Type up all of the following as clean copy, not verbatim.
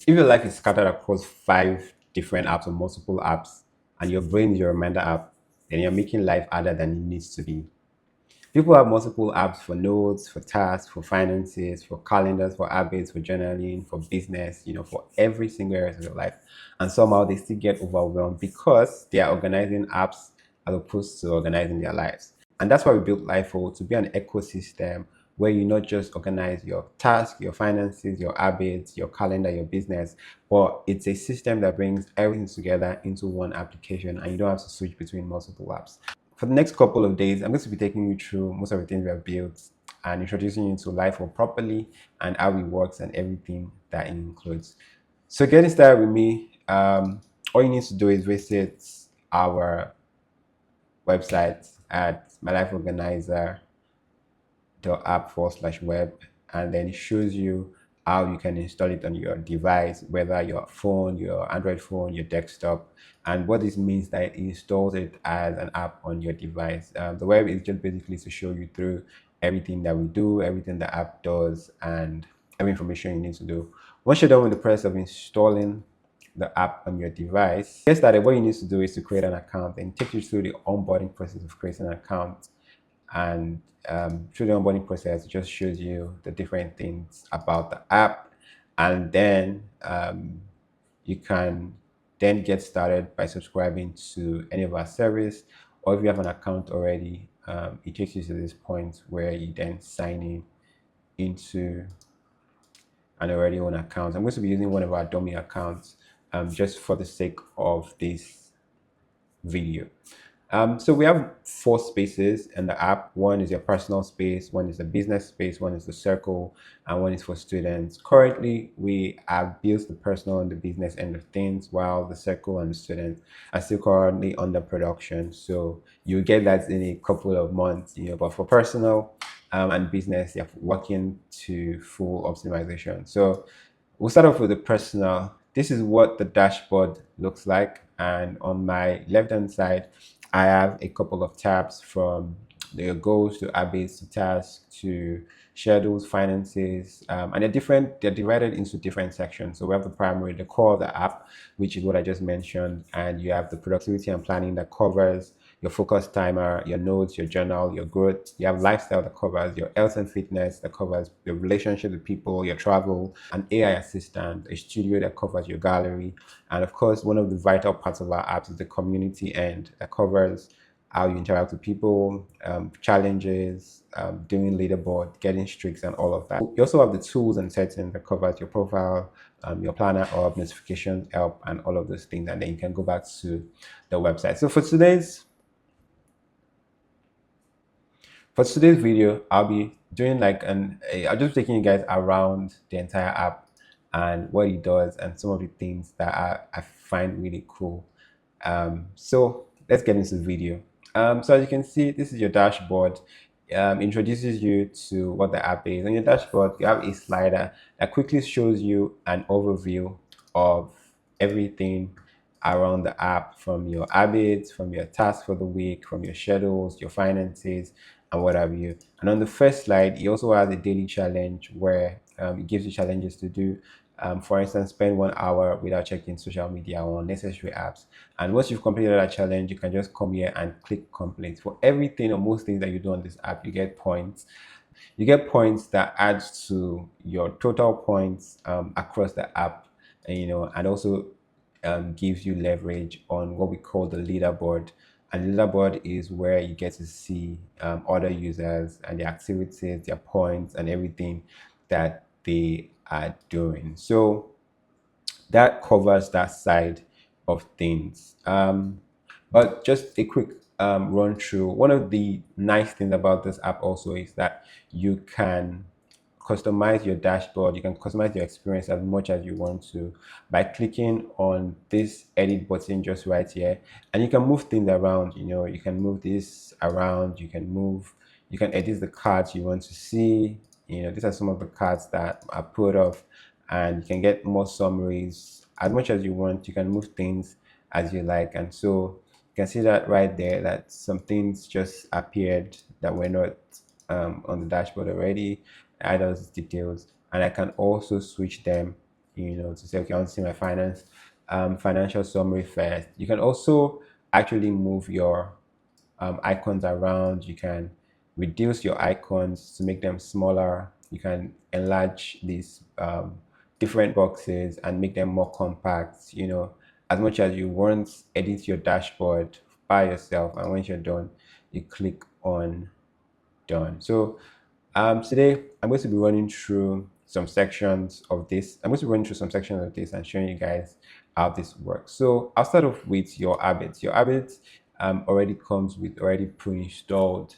If your life is scattered across 5 different apps or multiple apps, and your brain is your reminder app, then you're making life harder than it needs to be. People have multiple apps for notes, for tasks, for finances, for calendars, for habits, for journaling, for business, for every single area of your life. And somehow they still get overwhelmed because they are organizing apps as opposed to organizing their lives. And that's why we built LifeO, to be an ecosystem where you not just organize your tasks, your finances, your habits, your calendar, your business, but it's a system that brings everything together into one application and you don't have to switch between multiple apps. For the next couple of days, I'm going to be taking you through most of the things we have built and introducing you to LifeO properly and how it works and everything that it includes. So getting started with me, all you need to do is visit our website at mylifeorganizer.app/web, and then it shows you how you can install it on your device, whether your phone, your Android phone, your desktop. And what this means that it installs it as an app on your device. The web is just basically to show you through everything that we do, everything the app does, and every information you need to do. Once you're done with the process of installing the app on your device, get started. What you need to do is to create an account, and take you through the onboarding process of creating an account. And through the onboarding process, it just shows you the different things about the app, and then you can then get started by subscribing to any of our service, or if you have an account already, it takes you to this point where you then sign in into an already own account. I'm going to be using one of our dummy accounts just for the sake of this video. So we have 4 spaces in the app. One is your personal space, one is the business space, one is the circle, and one is for students. Currently, we have built the personal and the business end of things, while the circle and the students are still currently under production. So you get that in a couple of months, but for personal and business, you're working to full optimization. So we'll start off with the personal. This is what the dashboard looks like. And on my left hand side, I have a couple of tabs, from the goals to habits to tasks to schedules, finances, and they're divided into different sections. So we have the primary, the core of the app, which is what I just mentioned, and you have the productivity and planning that covers your focus timer, your notes, your journal, your growth. You have lifestyle that covers your health and fitness, that covers your relationship with people, your travel, an AI assistant, a studio that covers your gallery. And of course, one of the vital parts of our apps is the community end that covers how you interact with people, challenges, doing leaderboard, getting streaks, and all of that. You also have the tools and settings that covers your profile, your planner, of notifications, help, and all of those things. And then you can go back to the website. So for today's video, I'll be doing I'll just be taking you guys around the entire app and what it does and some of the things that I find really cool. So let's get into the video. So as you can see, this is your dashboard. Introduces you to what the app is. On your dashboard, you have a slider that quickly shows you an overview of everything around the app, from your habits, from your tasks for the week, from your schedules, your finances, and what have you. And on the first slide, it also has a daily challenge where it gives you challenges to do. For instance, spend 1 hour without checking social media or unnecessary apps. And once you've completed that challenge, you can just come here and click complete. For everything or most things that you do on this app, you get points. You get points that add to your total points across the app, and also gives you leverage on what we call the leaderboard. And the leaderboard is where you get to see other users and their activities, their points, and everything that they are doing. So that covers that side of things. But just a quick run through. One of the nice things about this app also is that you can customize your dashboard. You can customize your experience as much as you want to by clicking on this edit button just right here, and you can move things around. You can move this around. You can edit the cards you want to see. These are some of the cards that are put off, and you can get more summaries as much as you want. You can move things as you like, and so you can see that right there, that some things just appeared that were not on the dashboard already. Add those details, and I can also switch them to say, okay, I want to see my financial summary first. You can also actually move your icons around. You can reduce your icons to make them smaller. You can enlarge these different boxes and make them more compact, as much as you want, edit your dashboard by yourself. And once you're done, you click on done. So today I'm going to be running through some sections of this. I'm going to be running through some sections of this and showing you guys how this works. So I'll start off with your habits. Your habits already comes with already pre-installed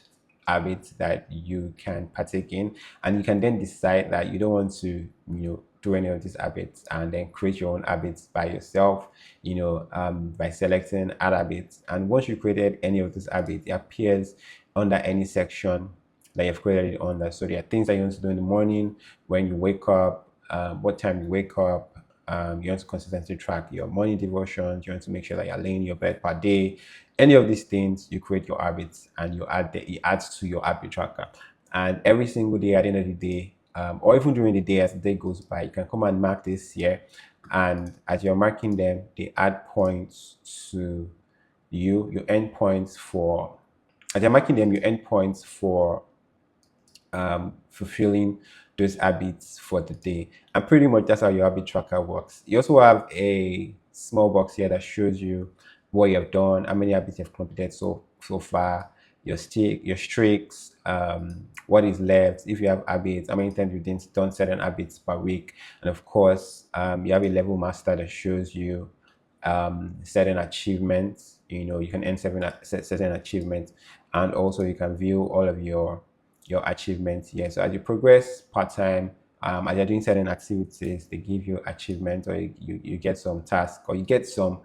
habits that you can partake in, and you can then decide that you don't want to do any of these habits and then create your own habits by yourself, by selecting add habits. And once you created any of these habits, it appears under any section that you've created it under. So there are things that you want to do in the morning, when you wake up, what time you wake up. You want to consistently track your morning devotions. You want to make sure that you're laying your bed per day. Any of these things, you create your habits and it adds to your habit tracker. And every single day at the end of the day, or even during the day as the day goes by, you can come and mark this here. And as you're marking them, they add points to you. You earn points for, as you're marking them, you earn points for fulfilling those habits for the day. And pretty much that's how your habit tracker works. You also have a small box here that shows you what you have done, how many habits you've completed so far, your streaks, what is left, if you have habits, how many times you've done certain habits per week. And of course, you have a level master that shows you certain achievements. You can earn certain achievements, and also you can view all of your achievements here. So as you progress part-time, as you're doing certain activities, they give you achievements, or you get some tasks, or you get some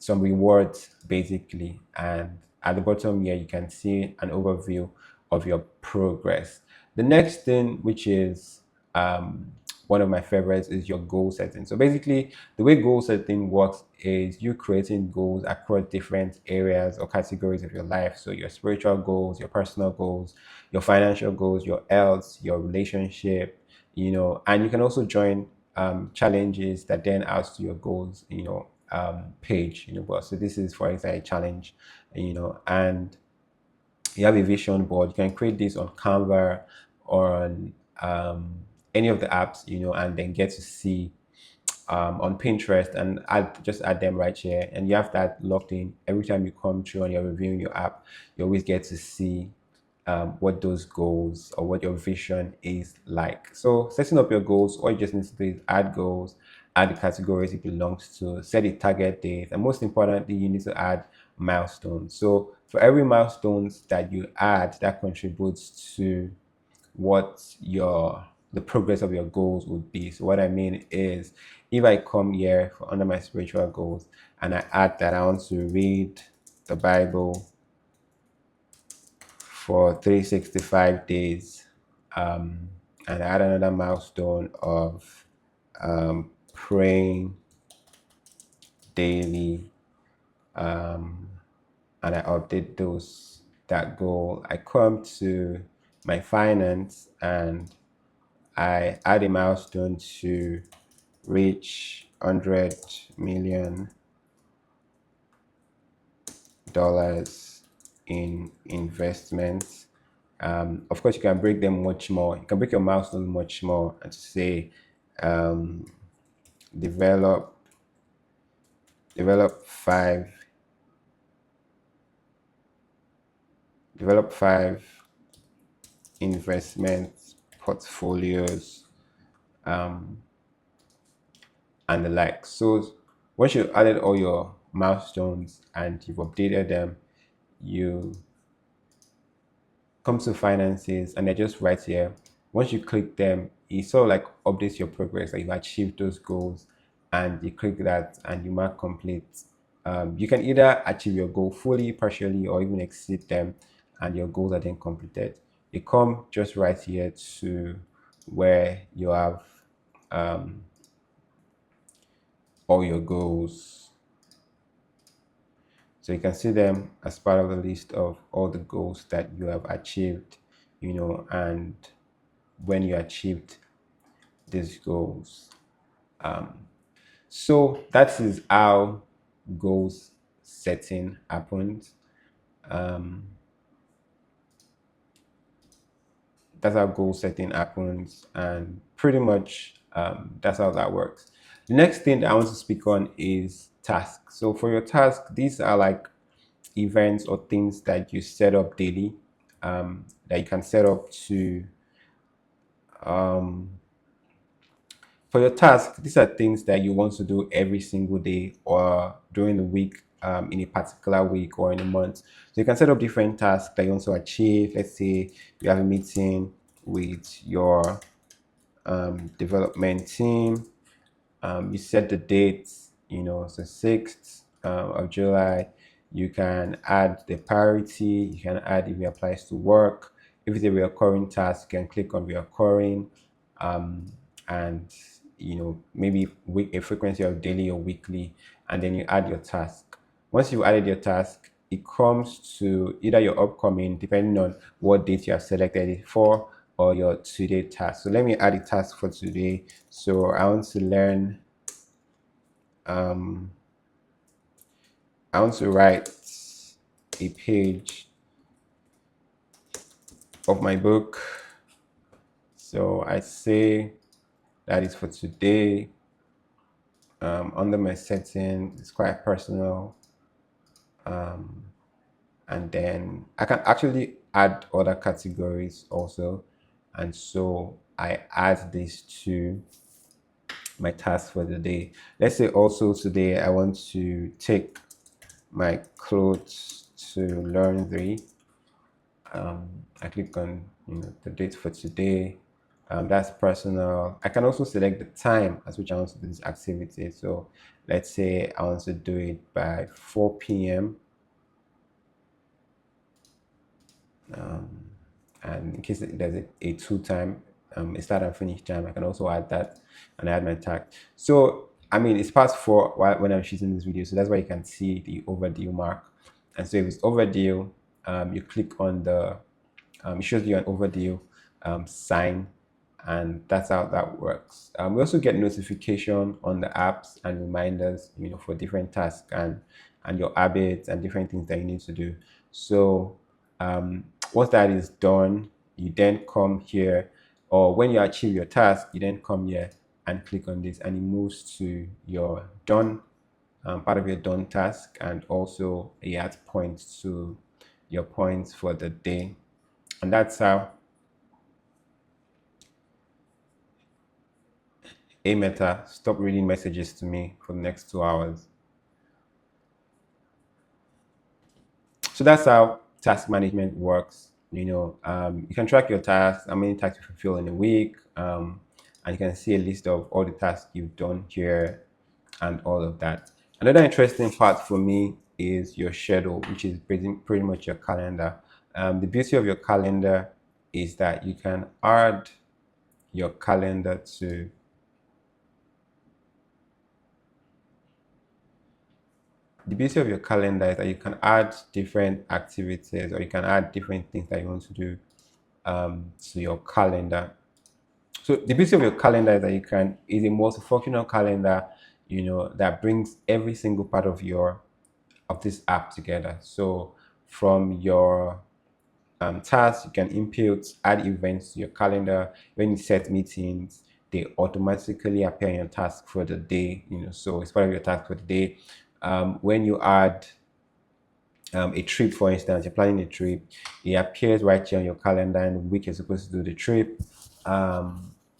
rewards basically. And at the bottom here, you can see an overview of your progress. The next thing, which is one of my favorites, is your goal setting. So basically, the way goal setting works is you creating goals across different areas or categories of your life. So your spiritual goals, your personal goals, your financial goals, your health, your relationship, and you can also join challenges that then adds to your goals, page. But so this is, for example, a challenge, and you have a vision board. You can create this on Canva or on any of the apps, and then get to see on Pinterest, and just add them right here. And you have that locked in. Every time you come through and you're reviewing your app, you always get to see what those goals or what your vision is like. So setting up your goals, all you just need to do is add goals, add the categories it belongs to, set a target date, and most importantly, you need to add milestones. So for every milestones that you add, that contributes to what the progress of your goals would be. So what I mean is, if I come here under my spiritual goals and I add that I want to read the Bible for 365 days, and I add another milestone of praying daily, and I update that goal. I come to my finance and I add a milestone to reach $100 million in investments. Of course, you can break them much more. You can break your milestone much more and say, develop five investment portfolios, and the like. So once you've added all your milestones and you've updated them, you come to finances and they're just right here. Once you click them, it sort of like updates your progress, like you've achieved those goals, and you click that and you mark complete. You can either achieve your goal fully, partially, or even exceed them, and your goals are then completed. You come just right here to where you have all your goals. So you can see them as part of the list of all the goals that you have achieved, and when you achieved these goals. Um, so that is how goals setting happens. Um, that's how goal setting happens, and pretty much that's how that works. The next thing that I want to speak on is tasks. So for your task, these are like events or things that you set up daily, that you can set up to um, for your task. These are things that you want to do every single day or during the week, in a particular week or in a month. So you can set up different tasks that you want to achieve. Let's say you have a meeting with your development team. You set the date, so 6th of July. You can add the priority. You can add if it applies to work. If it's a recurring task, you can click on recurring, um, and maybe a frequency of daily or weekly, and then you add your task. Once you've added your task, it comes to either your upcoming, depending on what date you have selected it for, or your today task. So let me add a task for today. So I want to learn, um, I want to write a page of my book. So I say that is for today. Under my setting, it's quite personal. And then I can actually add other categories also. And so I add this to my task for the day. Let's say also today I want to take my clothes to laundry. I click on the date for today. That's personal. I can also select the time at which I want to do this activity. So let's say I want to do it by 4 p.m. And in case there's a two time, a start and finish time, I can also add that and add my tag. So I mean, it's past 4 when I'm shooting this video, so that's why you can see the overdue mark. And so if it's overdue, you click on the it shows you an overdue sign, and that's how that works. We also get notification on the apps and reminders, for different tasks and your habits and different things that you need to do. So once that is done, you then come here, or when you achieve your task, you then come here and click on this, and it moves to your done, part of your done task, and also it adds points to your points for the day. And that's how a meta stop reading messages to me for the next 2 hours. So that's how task management works. You can track your tasks, how many tasks you fulfill in a week, and you can see a list of all the tasks you've done here and all of that. Another interesting part for me is your schedule, which is pretty much your calendar. The beauty of your calendar is that you can add your calendar to the beauty of your calendar is that you can add different activities, or you can add different things that you want to do to your calendar. So the beauty of your calendar is that is a multifunctional calendar, that brings every single part of this app together. So from your tasks, you can input, add events to your calendar. When you set meetings, they automatically appear in your task for the day, so it's part of your task for the day. When you add a trip, for instance, you're planning a trip, it appears right here on your calendar and the week you're supposed to do the trip.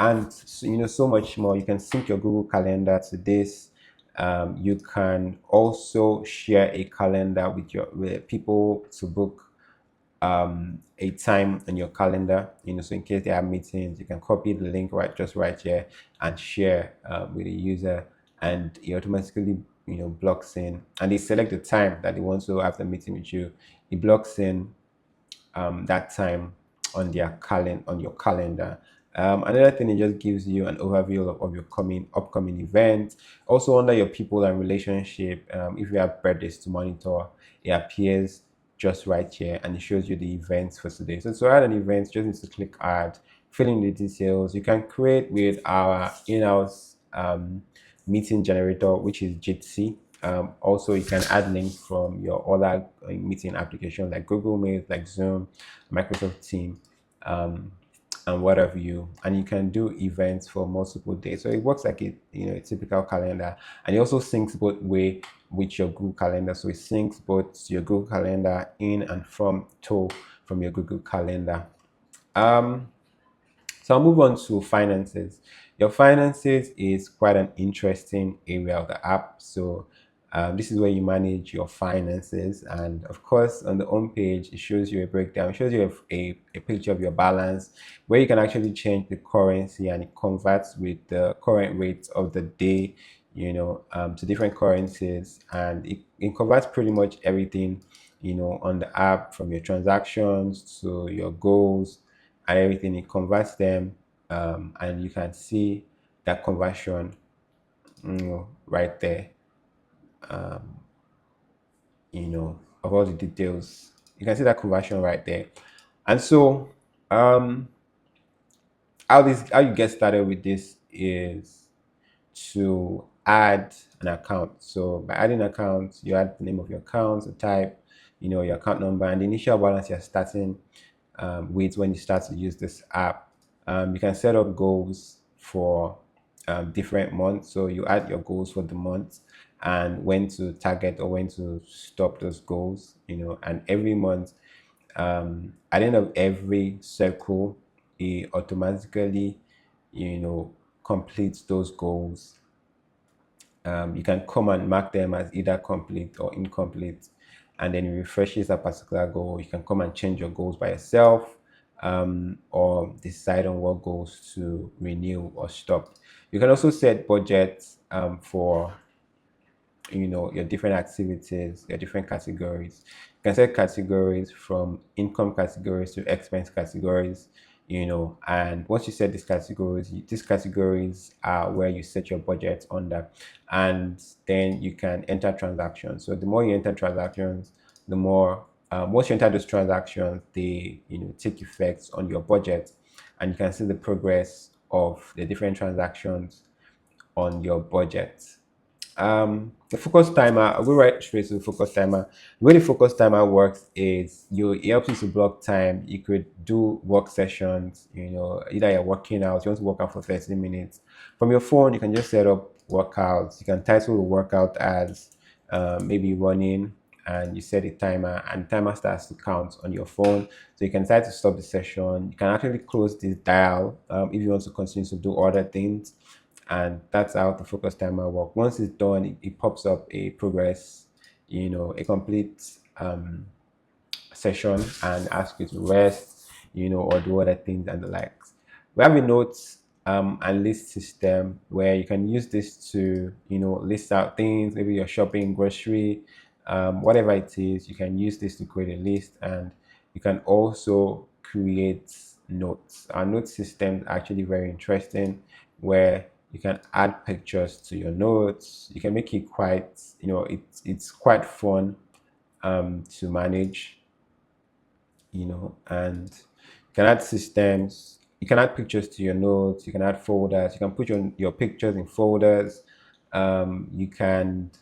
And so much more. You can sync your Google Calendar to this. You can also share a calendar with people to book a time on your calendar, so in case they have meetings, you can copy the link right here and share with the user, and it automatically blocks in, and they select the time that they want to have the meeting with you. It blocks in that time on your calendar. Another thing, it just gives you an overview of your upcoming events. Also under your people and relationship, if you have birthdays to monitor, it appears just right here, and it shows you the events for today. So to add an event, you just need to click add, fill in the details. You can create with our in-house meeting generator, which is Jitsi. Also, you can add links from your other meeting applications like Google Meet, like Zoom, Microsoft Teams, and what have you. And you can do events for multiple days. So it works like a typical calendar, and it also syncs both way with your Google Calendar. So it syncs both your Google Calendar in and from your Google Calendar. Um, so I'll move on to finances. Your finances is quite an interesting area of the app. So this is where you manage your finances. And of course, on the home page, it shows you a breakdown. It shows you a picture of your balance where you can actually change the currency, and it converts with the current rate of the day, to different currencies. And it converts pretty much everything, on the app, from your transactions to your goals and everything. It converts them, and you can see that conversion, right there, of all the details. You can see that conversion right there. And so, how you get started with this is to add an account. So by adding an account, you add the name of your account, the type, your account number, and the initial balance you're starting with when you start to use this app. You can set up goals for different months. So you add your goals for the month and when to target or when to stop those goals, and every month, at the end of every circle, it automatically, completes those goals. You can come and mark them as either complete or incomplete, and then it refreshes a particular goal. You can come and change your goals by yourself, or decide on what goals to renew or stop. You can also set budgets for your different activities, your different categories. You can set categories from income categories to expense categories, and once you set these categories are where you set your budget under, and then you can enter transactions. So the more you enter transactions, the more once you enter those transactions, they take effects on your budget, and you can see the progress of the different transactions on your budget. The focus timer, I'll go right straight to the focus timer. The way the focus timer works is it helps you to block time. You could do work sessions, either you're working out, you want to work out for 30 minutes. From your phone, you can just set up workouts. You can title the workout as maybe running, and you set a timer, and the timer starts to count on your phone. So you can decide to stop the session. You can actually close this dial if you want to continue to do other things, and that's how the focus timer works. Once it's done, it pops up a progress, a complete session, and asks you to rest, or do other things and the likes. We have a notes and list system where you can use this to, list out things, maybe you're shopping, grocery, whatever it is. You can use this to create a list, and you can also create notes. Our note system is actually very interesting, where you can add pictures to your notes. You can make it quite, it's quite fun to manage, and you can add systems. You can add pictures to your notes. You can add folders. You can put your pictures in folders. You can,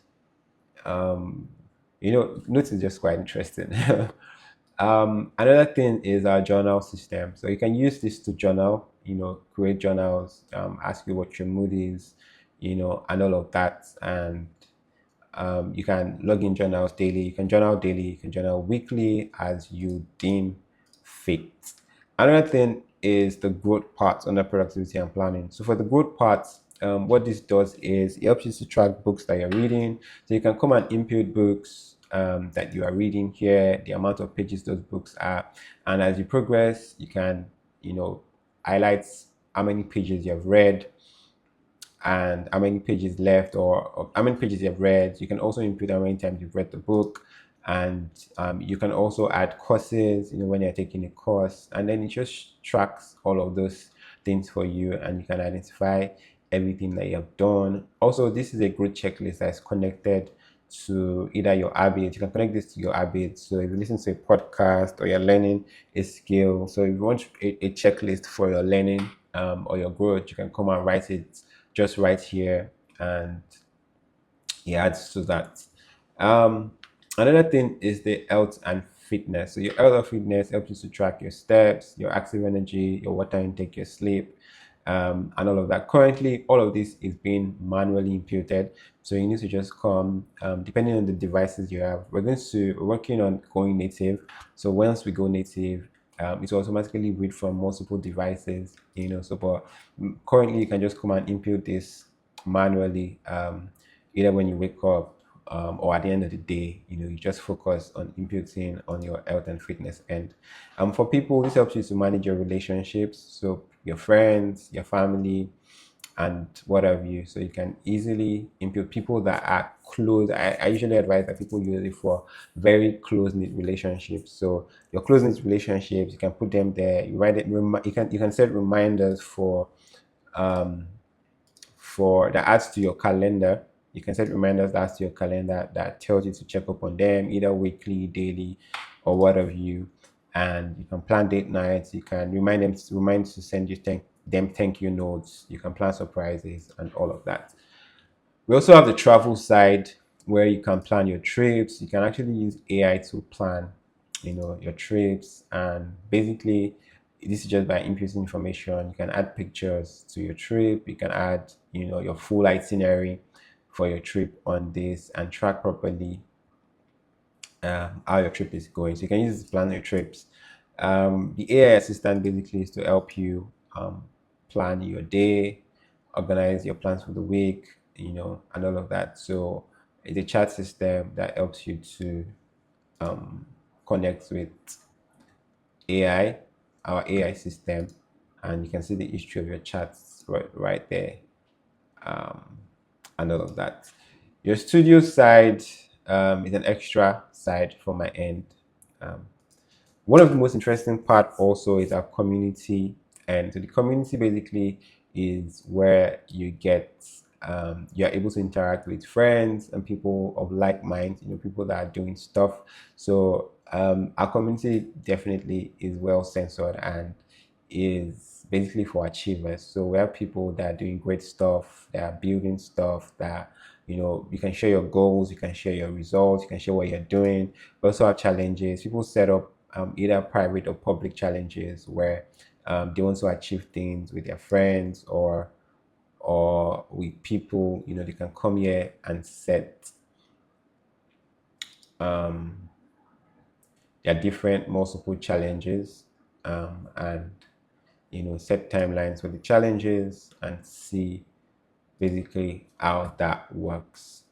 notes is just quite interesting. Another thing is our journal system. So you can use this to journal, create journals, ask you what your mood is, and all of that. And you can log in journals daily. You can journal daily. You can journal weekly as you deem fit. Another thing is the growth part under productivity and planning. So for the growth part, what this does is it helps you to track books that you're reading. So you can come and input books that you are reading here, the amount of pages those books are, and as you progress, you can, highlight how many pages you have read and how many pages left, or how many pages you've read. You can also input how many times you've read the book, and you can also add courses, when you're taking a course, and then it just tracks all of those things for you, and you can identify everything that you have done. Also, this is a great checklist that's connected to either your habits. You can connect this to your habits. So if you listen to a podcast or you're learning a skill, so if you want a checklist for your learning or your growth, you can come and write it just right here, and it adds to that. Um, Another thing is the health and fitness. So your health and fitness helps you to track your steps, your active energy, your water intake, your sleep, and all of that. Currently, all of this is being manually imputed. So you need to just come, depending on the devices you have. We're working on going native. So once we go native, it will automatically read from multiple devices. So but currently you can just come and input this manually. Either when you wake up or at the end of the day, you just focus on inputting on your health and fitness end. For people, this helps you to manage your relationships, so your friends, your family, and what have you. So you can easily input people that are close. I usually advise that people use it for very close knit relationships. So your close knit relationships, you can put them there. You write it. You can set reminders um, for that adds to your calendar. You can set reminders that adds to your calendar that tells you to check up on them either weekly, daily, or what have you. And you can plan date nights. You can remind to send you thank you notes. You can plan surprises and all of that. We also have the travel side where you can plan your trips. You can actually use AI to plan, your trips, and basically this is just by inputting information. You can add pictures to your trip. You can add, your full itinerary for your trip on this and track properly how your trip is going. So you can use it to plan your trips. The AI assistant basically is to help you plan your day, organize your plans for the week, and all of that. So it's a chat system that helps you to connect with AI, our AI system, and you can see the history of your chats right there, and all of that. Your studio side is an extra side for my end. Um, One of the most interesting part also is our community, and so the community basically is where you're able to interact with friends and people of like mind, people that are doing stuff. So our community definitely is well censored and is basically for achievers. So we have people that are doing great stuff, that are building stuff, that you can share your goals, you can share your results, you can share what you're doing. We also have challenges. People set up either private or public challenges where they want to achieve things with their friends or with people. They can come here and set their different multiple challenges, and set timelines for the challenges and see basically how that works.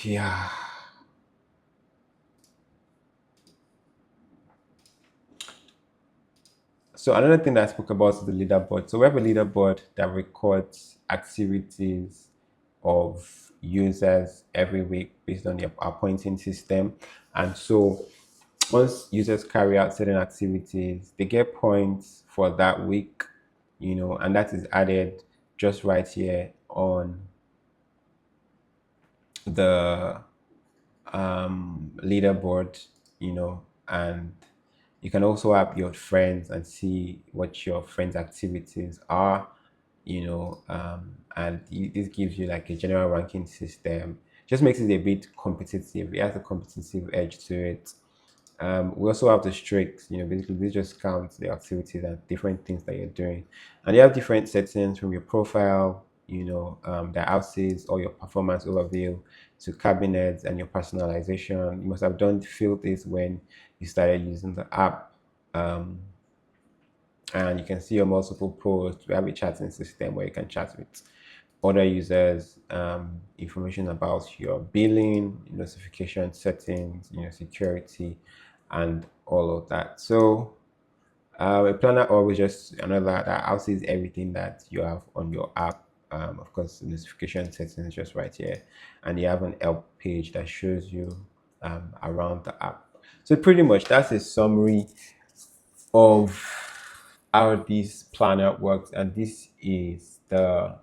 Yeah. So another thing that I spoke about is the leaderboard. So we have a leaderboard that records activities of users every week based on our pointing system. And so once users carry out certain activities, they get points for that week, and that is added just right here on the leaderboard, and you can also have your friends and see what your friends' activities are, and this gives you like a general ranking system. Just makes it a bit competitive. It has a competitive edge to it. We also have the streaks, basically this just counts the activities and different things that you're doing. And you have different settings from your profile, the houses or your performance overview to cabinets and your personalization. You must have done filters when you started using the app. Um, and you can see your multiple posts. We have a chatting system where you can chat with other users, information about your billing, notification settings, security, and all of that. So a planner always just another that houses everything that you have on your app. Of course, the notification settings just right here, and you have an help page that shows you around the app. So pretty much that's a summary of how this planner works, and this is the